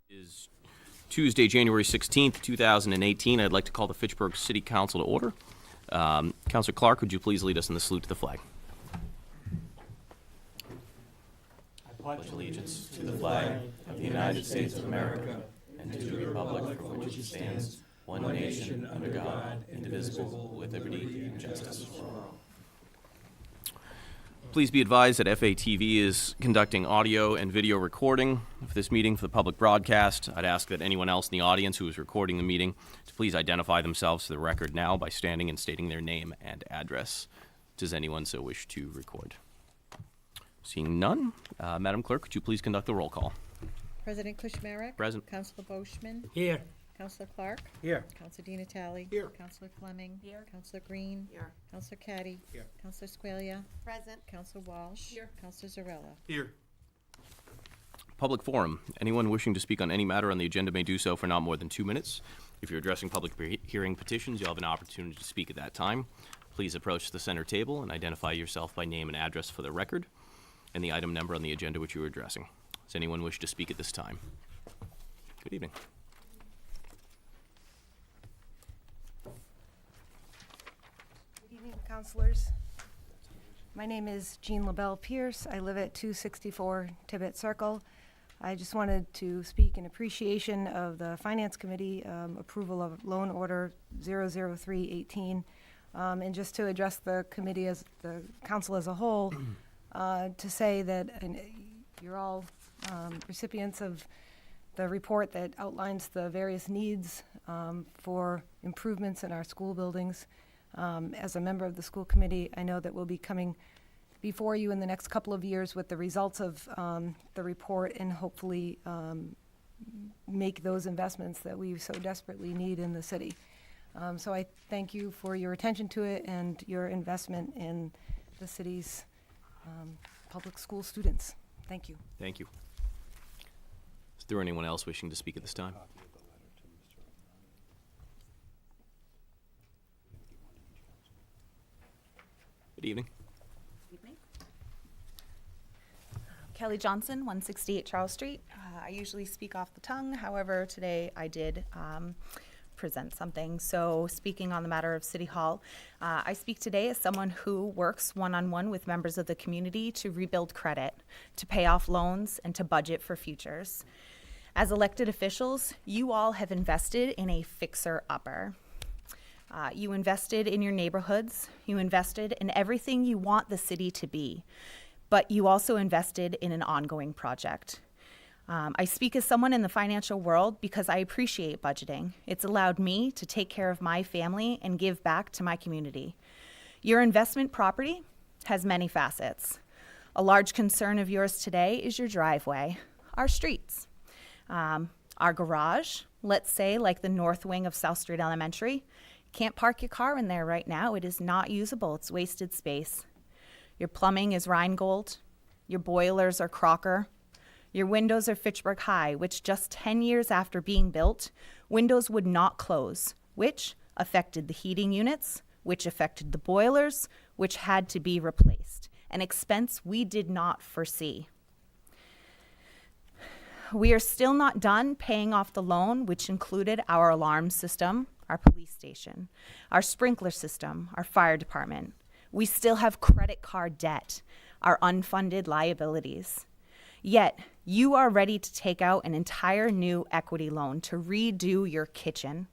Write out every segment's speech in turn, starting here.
Is Tuesday, January 16th, 2018. I'd like to call the Fitchburg City Council to order. Councilor Clark, would you please lead us in the salute to the flag? I pledge allegiance to the flag of the United States of America and to the republic for which it stands, one nation under God, indivisible, with liberty and justice for all. Please be advised that FATV is conducting audio and video recording of this meeting for the public broadcast. I'd ask that anyone else in the audience who is recording the meeting to please identify themselves to the record now by standing and stating their name and address. Does anyone so wish to record? Seeing none, Madam Clerk, could you please conduct the roll call? President Kushmarek. Present. Councilor Boschman. Here. Councilor Clark. Here. Councilor Di Natale. Here. Councilor Fleming. Here. Councilor Green. Here. Councilor Caddy. Here. Councilor Squalia. Present. Councilor Walsh. Here. Councilor Zarella. Here. Public forum. Anyone wishing to speak on any matter on the agenda may do so for not more than 2 minutes. If you're addressing public hearing petitions, you'll have an opportunity to speak at that time. Please approach the center table and identify yourself by name and address for the record and the item number on the agenda which you are addressing. Does anyone wish to speak at this time? Good evening. Good evening, councilors. My name is Jean LaBelle Pierce. I live at 264 Tibbet Circle. I just wanted to speak in appreciation of the Finance Committee approval of Loan Order 00318, and just to address the committee as the council as a whole, to say that you're all recipients of the report that outlines the various needs for improvements in our school buildings. As a member of the school committee, I know that we'll be coming before you in the next couple of years with the results of the report and hopefully make those investments that we so desperately need in the city. So I thank you for your attention to it and your investment in the city's public school students. Thank you. Thank you. Is there anyone else wishing to speak at this time? Good evening. Evening. Kelly Johnson, 168 Charles Street. I usually speak off the tongue. However, today I did present something. So speaking on the matter of City Hall, I speak today as someone who works one-on-one with members of the community to rebuild credit, to pay off loans, and to budget for futures. As elected officials, you all have invested in a fixer-upper. You invested in your neighborhoods, you invested in everything you want the city to be, but you also invested in an ongoing project. I speak as someone in the financial world because I appreciate budgeting. It's allowed me to take care of my family and give back to my community. Your investment property has many facets. A large concern of yours today is your driveway, our streets, our garage, let's say like the north wing of South Street Elementary. Can't park your car in there right now. It is not usable. It's wasted space. Your plumbing is Rheingold. Your boilers are Crocker. Your windows are Fitchburg High, which just 10 years after being built, windows would not close, which affected the heating units, which affected the boilers, which had to be replaced, an expense we did not foresee. We are still not done paying off the loan, which included our alarm system, our police station, our sprinkler system, our fire department. We still have credit card debt, our unfunded liabilities. Yet, you are ready to take out an entire new equity loan to redo your kitchen.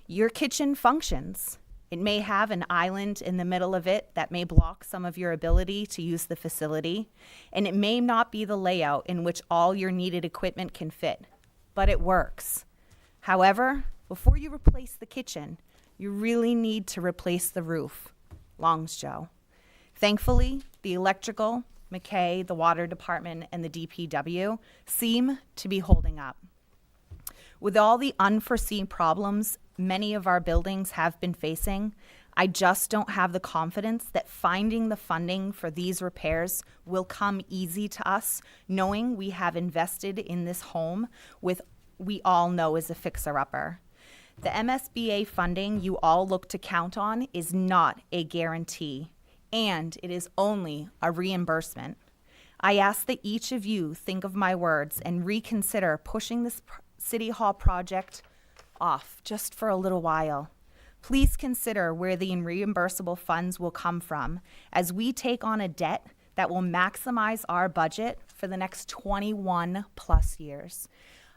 Your kitchen functions. It may have an island in the middle of it that may block some of your ability to use the facility, and it may not be the layout in which all your needed equipment can fit, but it works. However, before you replace the kitchen, you really need to replace the roof. Longs Joe. Thankfully, the electrical, McKay, the water department, and the DPW seem to be holding up. With all the unforeseen problems many of our buildings have been facing, I just don't have the confidence that finding the funding for these repairs will come easy to us, knowing we have invested in this home with we all know is a fixer-upper. The MSBA funding you all look to count on is not a guarantee, and it is only a reimbursement. I ask that each of you think of my words and reconsider pushing this City Hall project off just for a little while. Please consider where the reimbursable funds will come from as we take on a debt that will maximize our budget for the next 21 plus years.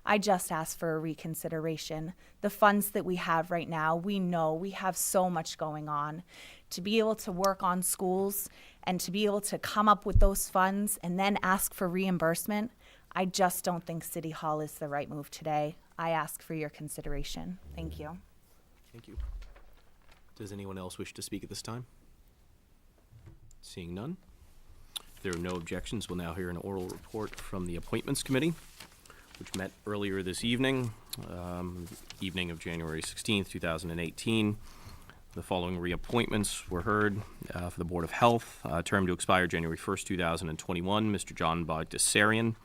I just ask for a reconsideration. The funds that we have right now, we know we have so much going on. To be able to work on schools and to be able to come up with those funds and then ask for reimbursement, I just don't think City Hall is the right move today. I ask for your consideration. Thank you. Thank you. Does anyone else wish to speak at this time? Seeing none. If there are no objections, we'll now hear an oral report from the Appointments Committee, which met earlier this evening, evening of January 16th, 2018. The following reappointments were heard for the Board of Health, term to expire January 1st, 2021, Mr. John Bogdasarian.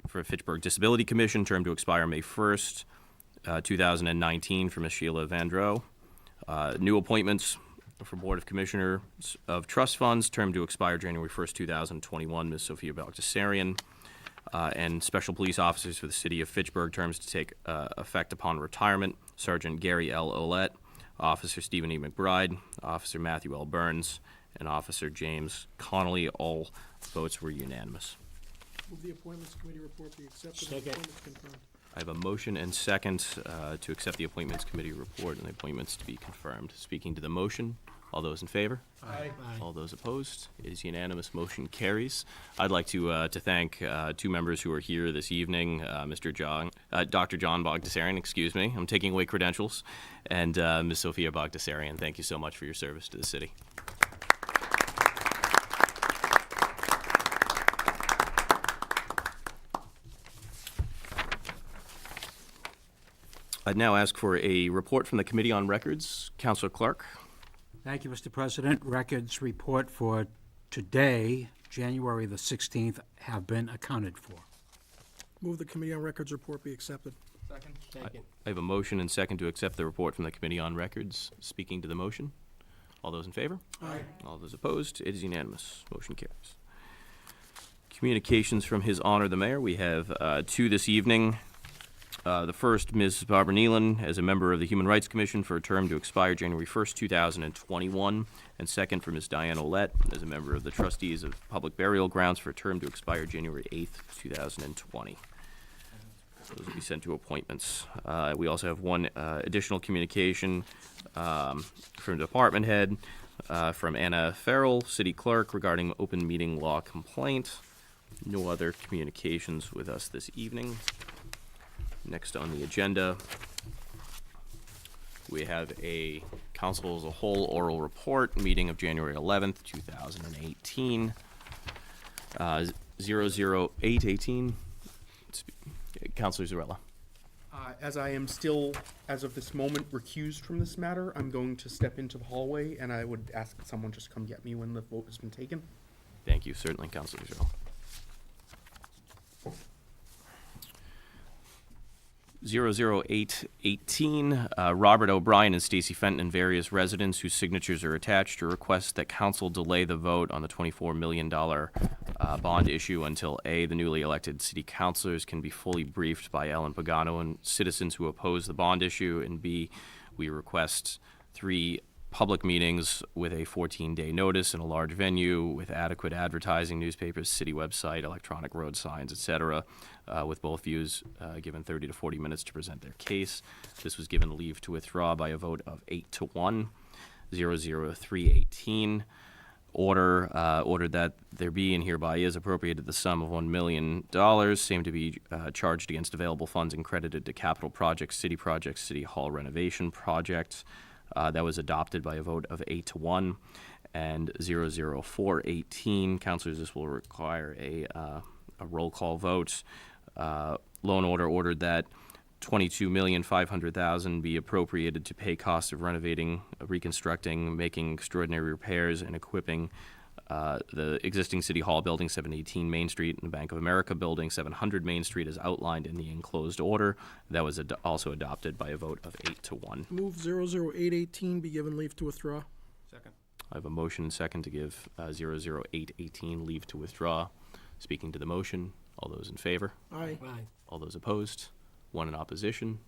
For Fitchburg Disability Commission, term to expire May 1st, 2019, for Ms. Sheila Vandrow. New appointments for Board of Commissioners of Trust Funds, term to expire January 1st, 2021, Ms. Sophia Bogdasarian. And special police officers for the city of Fitchburg, terms to take effect upon retirement, Sergeant Gary L. Olette, Officer Stephen E. McBride, Officer Matthew L. Burns, and Officer James Connolly. All votes were unanimous. Move the Appointments Committee report be accepted and appointments confirmed. I have a motion and second to accept the Appointments Committee report and the appointments to be confirmed. Speaking to the motion, all those in favor? Aye. All those opposed? It is unanimous. Motion carries. I'd like to thank two members who are here this evening, Dr. John Bogdasarian, excuse me. I'm taking away credentials, and Ms. Sophia Bogdasarian. Thank you so much for your service to the city. I'd now ask for a report from the Committee on Records. Councilor Clark. Thank you, Mr. President. Records report for today, January the 16th, have been accounted for. Move the Committee on Records report be accepted. Second. I have a motion and second to accept the report from the Committee on Records. Speaking to the motion, all those in favor? Aye. All those opposed? It is unanimous. Motion carries. Communications from His Honor the Mayor. We have two this evening. The first, Ms. Barbara Nealon, as a member of the Human Rights Commission for a term to expire January 1st, 2021. And second, for Ms. Diane Olette, as a member of the Trustees of Public Burial Grounds for a term to expire January 8th, 2020. Those will be sent to appointments. We also have one additional communication from Department Head from Anna Farrell, City Clerk, regarding open meeting law complaint. No other communications with us this evening. Next on the agenda, we have a Council as a Whole oral report, meeting of January 11th, 2018. 00818. Councilor Zarella. As I am still, as of this moment, recused from this matter, I'm going to step into the hallway, and I would ask that someone just come get me when the vote has been taken. Thank you. Certainly, Councilor Zarella. 00818, Robert O'Brien and Stacy Fenton and various residents whose signatures are attached to request that council delay the vote on the $24 million bond issue until A, the newly elected city councilors can be fully briefed by Ellen Pagano and citizens who oppose the bond issue, and B, we request 3 public meetings with a 14-day notice in a large venue with adequate advertising, newspapers, city website, electronic road signs, etc., with both views given 30 to 40 minutes to present their case. This was given leave to withdraw by a vote of 8-1. 00318. Ordered that there be and hereby is appropriated the sum of $1 million, same to be charged against available funds and credited to capital projects, city hall renovation projects. That was adopted by a vote of 8-1. And 00418, councilors, this will require a roll call vote. Loan order ordered that $22,500,000 be appropriated to pay costs of renovating, reconstructing, making extraordinary repairs, and equipping the existing City Hall building, 718 Main Street, and the Bank of America building, 700 Main Street, as outlined in the enclosed order. That was also adopted by a vote of 8-1. Move 00818 be given leave to withdraw. Second. I have a motion and second to give 00818 leave to withdraw. Speaking to the motion, all those in favor? Aye. All those opposed? One in opposition.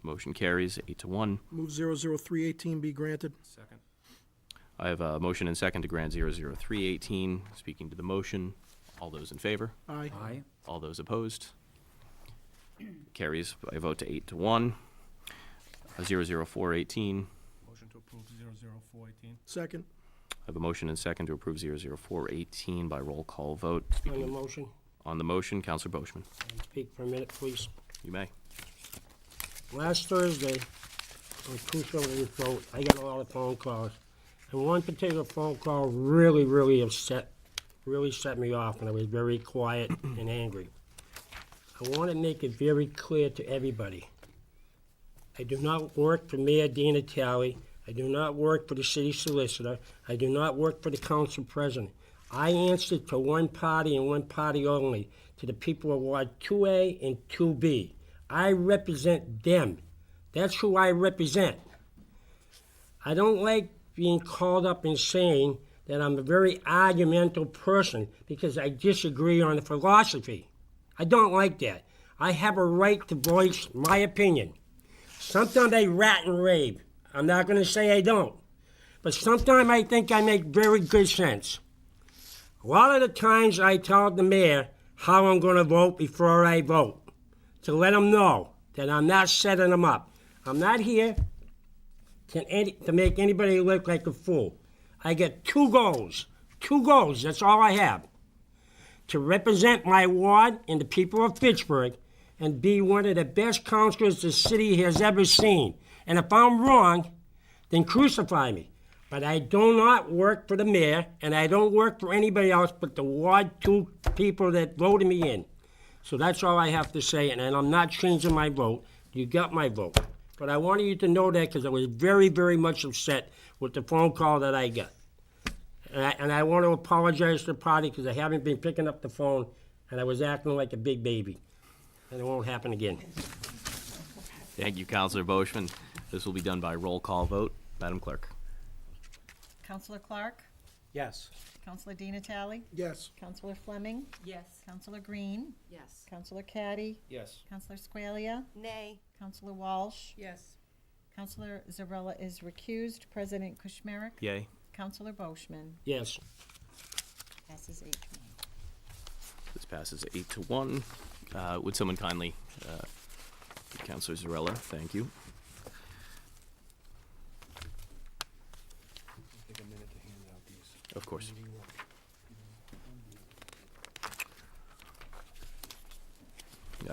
Motion carries 8-1. Move 00318 be granted. Second. I have a motion and second to grant 00318. Speaking to the motion, all those in favor? Aye. Aye. All those opposed? Carries by a vote to 8-1. 00418. Motion to approve 00418. Second. I have a motion and second to approve 00418 by roll call vote. On the Speaking motion, on the motion, Counselor Boishman. speak for a minute, please. You may. Last Thursday, on crucial to this vote, I got a lot of phone calls. And one particular phone call really set me off, and I was very quiet and angry. I want to make it very clear to everybody. I do not work for Mayor Di Natale. I do not work for the city solicitor. I do not work for the council president. I answer to one party and one party only, to the people of Ward 2A and 2B. I represent them. That's who I represent. I don't like being called up and saying that I'm a very argumentative person because I disagree on the philosophy. I don't like that. I have a right to voice my opinion. Sometimes I rat and rave. I'm not going to say I don't. But sometimes I think I make very good sense. A lot of the times I tell the mayor how I'm going to vote before I vote, to let him know that I'm not setting him up. I'm not here to make anybody look like a fool. I get two goals, that's all I have. To represent my ward and the people of Fitchburg and be one of the best councilors the city has ever seen. And if I'm wrong, then crucify me. But I do not work for the mayor, and I don't work for anybody else but the Ward 2 people that voted me in. So that's all I have to say, and I'm not changing my vote. You got my vote. But I wanted you to know that because I was very much upset with the phone call that I got. And I want to apologize to the party because I haven't been picking up the phone, and I was acting like a big baby. And it won't happen again. Thank you, Counselor Boishman. This will be done by roll call vote. Madam Clerk. Counselor Clark, Yes. Counselor Di Natale, Yes. Counselor Fleming, Yes. Counselor Green, Yes. Counselor Caddy, Yes. Counselor Squalia, Nay. Counselor Walsh, Yes. Counselor Zarella is recused, President Kushmerek, Yay. Counselor Boishman, Yes. passes 8-1. This passes 8-1. Would someone kindly, Counselor Zarella, thank you. Take a minute to hand out these. Of course.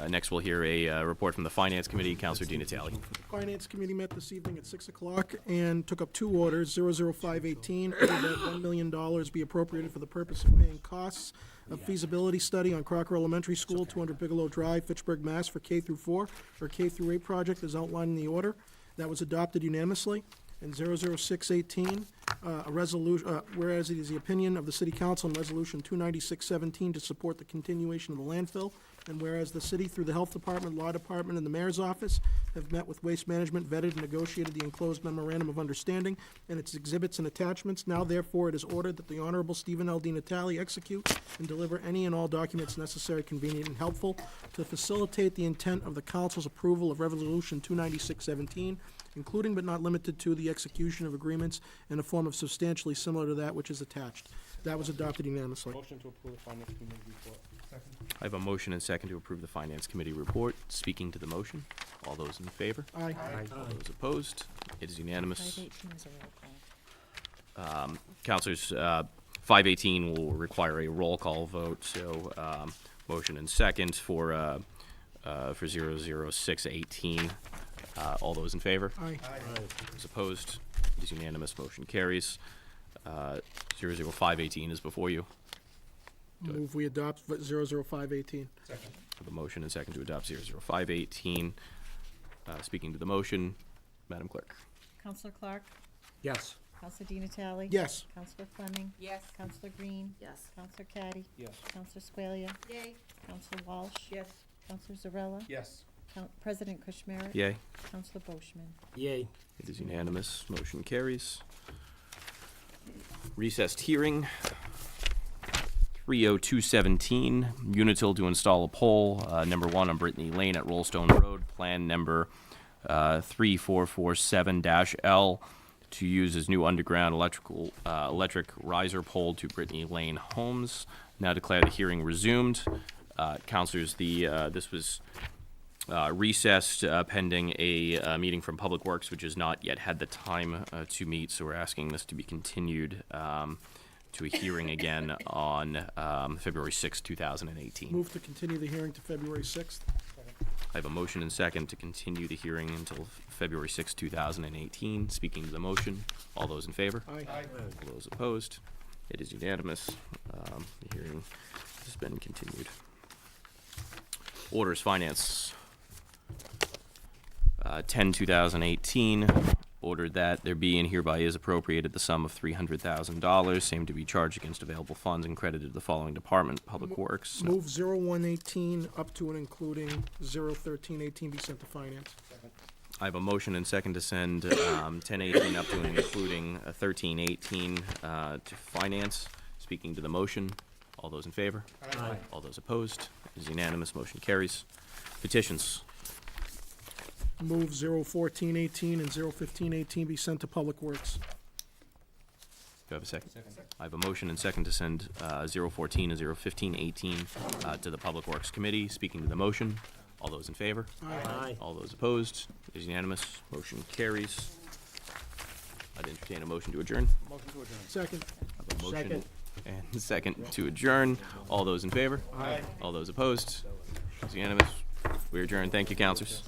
Next, we'll hear a report from the Finance Committee. Counselor Di Natale. Finance Committee met this evening at 6 o'clock and took up two orders. 00518, ordered that $1 million be appropriated for the purpose of paying costs of feasibility study on Crocker Elementary School, 200 Bigelow Drive, Fitchburg, Mass. for K through 4, or K through 8 project as outlined in the order. That was adopted unanimously. And 00618, a resolution, whereas it is the opinion of the City Council on Resolution 29617 to support the continuation of the landfill, and whereas the city, through the Health Department, Law Department, and the Mayor's Office, have met with Waste Management, vetted and negotiated the enclosed memorandum of understanding and its exhibits and attachments, now therefore it is ordered that the Honorable Stephen L. Di Natale execute and deliver any and all documents necessary, convenient, and helpful to facilitate the intent of the Council's approval of Resolution 29617, including but not limited to the execution of agreements in a form of substantially similar to that which is attached. That was adopted unanimously. Motion to approve the Finance Committee report. I have a motion and second to approve the Finance Committee report. Speaking to the motion, all those in favor? Aye. All those opposed? It is unanimous. 518 is a roll call. Councilors, 518 will require a roll call vote, so motion and second for 00618. All those in favor? Aye. Those opposed? It is unanimous. Motion carries. 00518 is before you. Move we adopt 00518. I have a motion and second to adopt 00518. Speaking to the motion, Madam Clerk. Counselor Clark, Yes. Counselor Di Natale, Yes. Counselor Fleming, Yes. Counselor Green, Yes. Counselor Caddy, Yes. Counselor Squalia, Yay. Counselor Walsh, Yes. Counselor Zarella, Yes. President Kushmerek, Yay. Counselor Boishman. Yay. It is unanimous. Motion carries. Recessed hearing. 30217, Unitil to install a pole, number 1 on Brittany Lane at Rollstone Road, plan number 3447-L, to use as new underground electric riser pole to Brittany Lane homes. Now declare the hearing resumed. Councilors, this was recessed pending a meeting from Public Works, which has not yet had the time to meet, so we're asking this to be continued to a hearing again on February 6, 2018. Move to continue the hearing to February 6th. I have a motion and second to continue the hearing until February 6, 2018. Speaking to the motion, all those in favor? Aye. All those opposed? It is unanimous. The hearing has been continued. Orders, finance. 10/2018, ordered that there be and hereby is appropriated the sum of $300,000, same to be charged against available funds and credited to the following department: Public Works. Move 0118 up to and including 01318 be sent to finance. I have a motion and second to send 1018 up to and including 1318 to finance. Speaking to the motion, all those in favor? Aye. All those opposed? It is unanimous. Motion carries. Petitions. Move 01418 and 01518 be sent to Public Works. Do I have a second? I have a motion and second to send 014 and 01518 to the Public Works Committee. Speaking to the motion, all those in favor? Aye. All those opposed? It is unanimous. Motion carries. I'd entertain a motion to adjourn. Second. I have a motion Second. and second to adjourn. All those in favor? All those opposed? It's unanimous. We adjourn. Thank you, councilors.